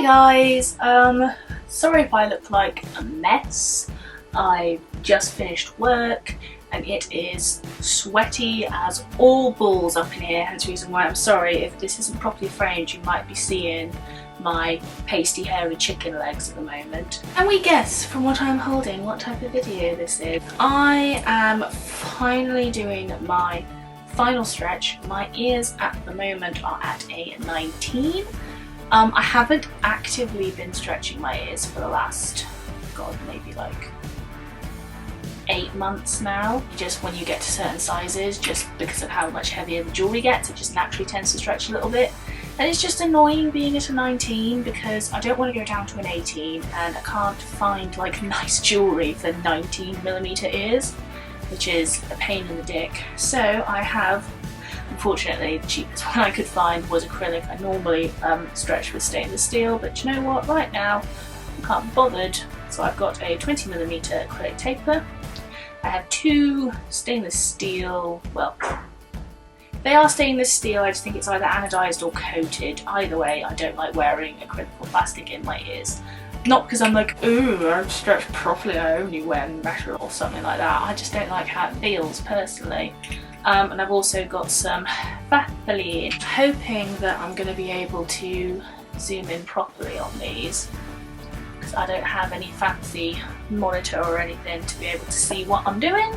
Hi guys, sorry if I look like a mess. I just finished work and it is sweaty as all balls up in here, hence the reason why I'm sorry if this isn't properly framed. You might be seeing my pasty hairy chicken legs at the moment. Can we guess from what I'm holding what type of video this is? I am finally doing my final stretch. My ears at the moment are at a 19. I haven't actively been stretching my ears for the last, God, maybe like 8 months now. Just when you get to certain sizes, just because of how much heavier the jewellery gets, it just naturally tends to stretch a little bit. And it's just annoying being at a 19 because I don't want to go down to an 18 and I can't find like nice jewellery for 19mm ears, which is a pain in the dick. So I have, unfortunately, the cheapest one I could find was acrylic. I normally stretch with stainless steel, but you know what, right now I can't be bothered. So I've got a 20mm acrylic taper. I have 2 stainless steel, well, they are stainless steel, I just think it's either anodized or coated. Either way, I don't like wearing acrylic or plastic in my ears. Not because I'm like, ooh, I stretch properly, I only wear metal or something like that. I just don't like how it feels personally. And I've also got some Vaseline. Hoping that I'm going to be able to zoom in properly on these, because I don't have any fancy monitor or anything to be able to see what I'm doing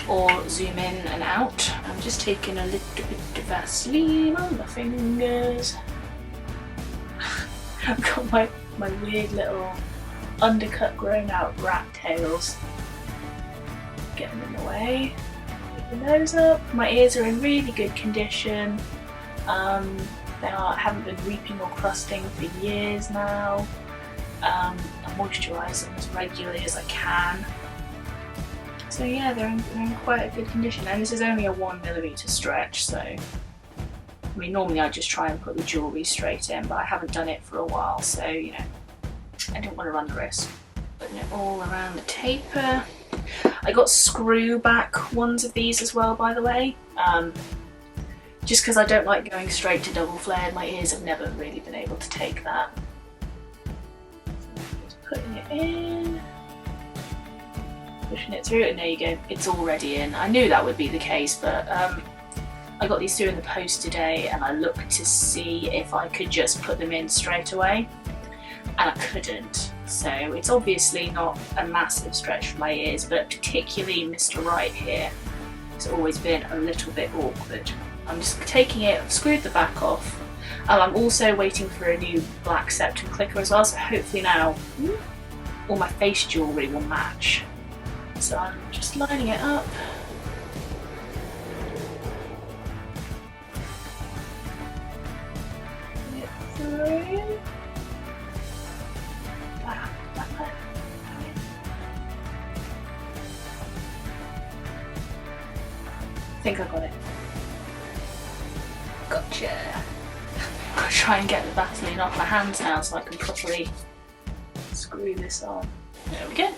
or zoom in and out. I'm just taking a little bit of Vaseline on my fingers. I've got my weird little undercut grown out rat tails. Get them in the way. Open those up. My ears are in really good condition. Haven't been weeping or crusting for years now. I moisturise them as regularly as I can. So yeah, they're in quite a good condition, and this is only a 1mm stretch, so I mean normally I just try and put the jewellery straight in, but I haven't done it for a while, so you know, I don't want to run the risk. Putting it all around the taper. I got screw back ones of these as well, by the way, just because I don't like going straight to double flared. My ears have never really been able to take that. So just putting it in. Pushing it through, and there you go, it's already in. I knew that would be the case, but I got these through in the post today and I looked to see if I could just put them in straight away, and I couldn't. So it's obviously not a massive stretch for my ears, but particularly Mr. Right here, it's always been a little bit awkward. I'm just taking it, I've screwed the back off. I'm also waiting for a new black septum clicker as well, so hopefully now all my face jewellery will match. So I'm just lining it up. Put it through. I think I got it. Gotcha. I'll try and get the Vaseline off my hands now so I can properly screw this on. There we go.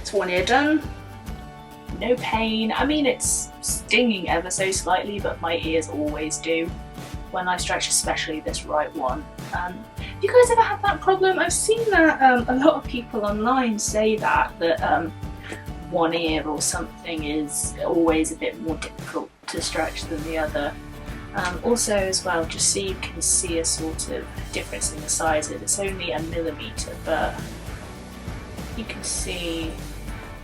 It's one ear done. No pain. I mean, it's stinging ever so slightly, but my ears always do when I stretch, especially this right one. Have you guys ever had that problem? I've seen that a lot of people online say that one ear or something is always a bit more difficult to stretch than the other. Also as well, just so you can see a sort of difference in the size of it. It's only 1mm, but you can see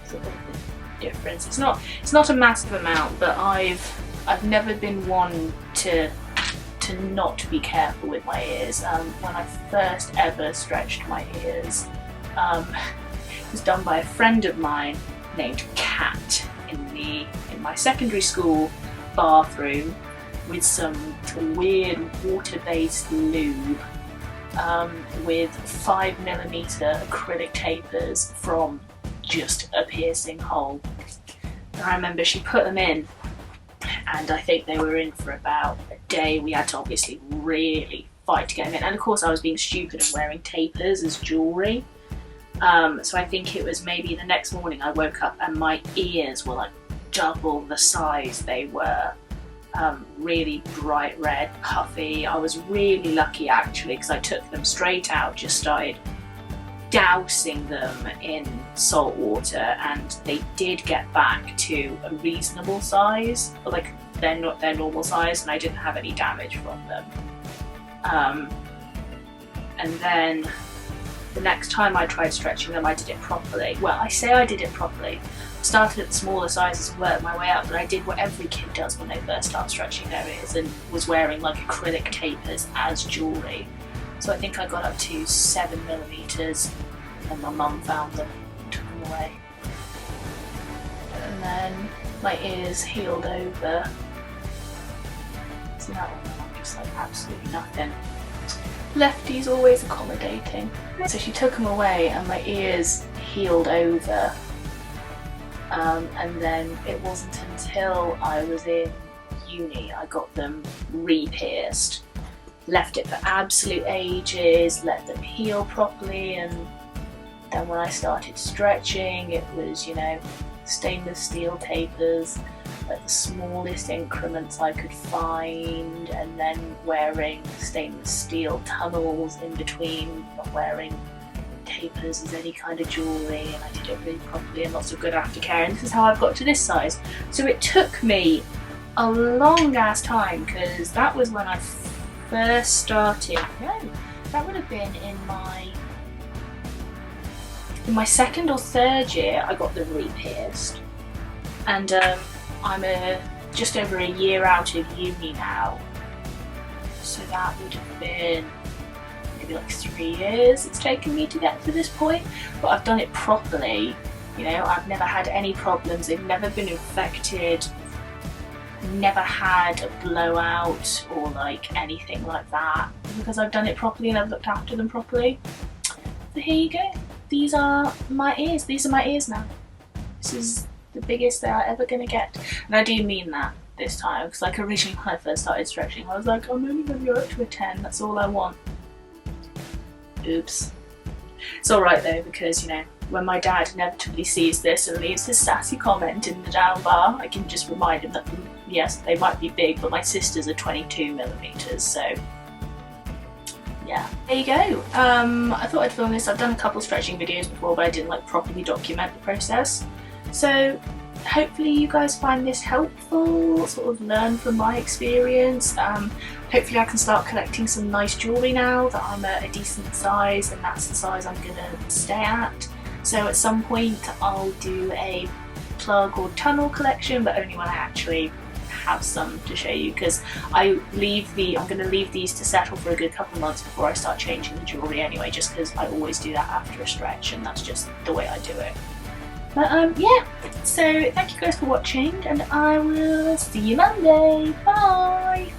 sort of the difference. It's not a massive amount, but I've never been one to not be careful with my ears. When I first ever stretched my ears, it was done by a friend of mine named Kat in my secondary school bathroom with some weird water-based lube, with 5mm acrylic tapers from just a piercing hole. And I remember she put them in, and I think they were in for about a day. We had to obviously really fight to get them in, and of course I was being stupid and wearing tapers as jewellery. So I think it was maybe the next morning I woke up and my ears were like double the size they were really bright red, puffy. I was really lucky actually because I took them straight out, just started dousing them in salt water, and they did get back to a reasonable size, like their normal size, and I didn't have any damage from them. And then the next time I tried stretching them, I did it properly. Well, I say I did it properly. I started at the smaller sizes and worked my way up, but I did what every kid does when they first start stretching their ears, and was wearing like acrylic tapers as jewellery. So I think I got up to 7mm, and my mum found them and took them away. And then my ears healed over. So that one just like absolutely nothing. Lefty's always accommodating. So she took them away and my ears healed over. And then it wasn't until I was in uni I got them re-pierced. Left it for absolute ages, let them heal properly, and then when I started stretching, it was, you know, stainless steel tapers, like the smallest increments I could find, and then wearing stainless steel tunnels in between, not wearing tapers as any kind of jewellery, and I did it really properly and lots of good aftercare, and this is how I've got to this size. So it took me a long ass time, because that was when I first started. No, that would have been in my second or third year I got them re-pierced, and I'm just over a year out of uni now, so that would have been maybe like 3 years it's taken me to get to this point, but I've done it properly. You know, I've never had any problems, they've never been infected, never had a blowout or like anything like that, because I've done it properly and I've looked after them properly. So here you go. These are my ears. These are my ears now. This is the biggest they are ever going to get. And I do mean that this time, because like originally when I first started stretching, I was like, I'm only going to go up to a 10. That's all I want. Oops. It's alright though, because, you know, when my dad inevitably sees this and leaves his sassy comment in the down bar, I can just remind him that, yes, they might be big, but my sisters are 22mm, so yeah. There you go. I thought I'd film this. I've done a couple stretching videos before, but I didn't like properly document the process. So hopefully you guys find this helpful, sort of learn from my experience. Hopefully I can start collecting some nice jewellery now that I'm at a decent size, and that's the size I'm gonna stay at. So at some point I'll do a plug or tunnel collection, but only when I actually have some to show you, because I'm going to leave these to settle for a good couple of months before I start changing the jewellery anyway, just because I always do that after a stretch, and that's just the way I do it. But yeah, so thank you guys for watching, and I will see you Monday. Bye!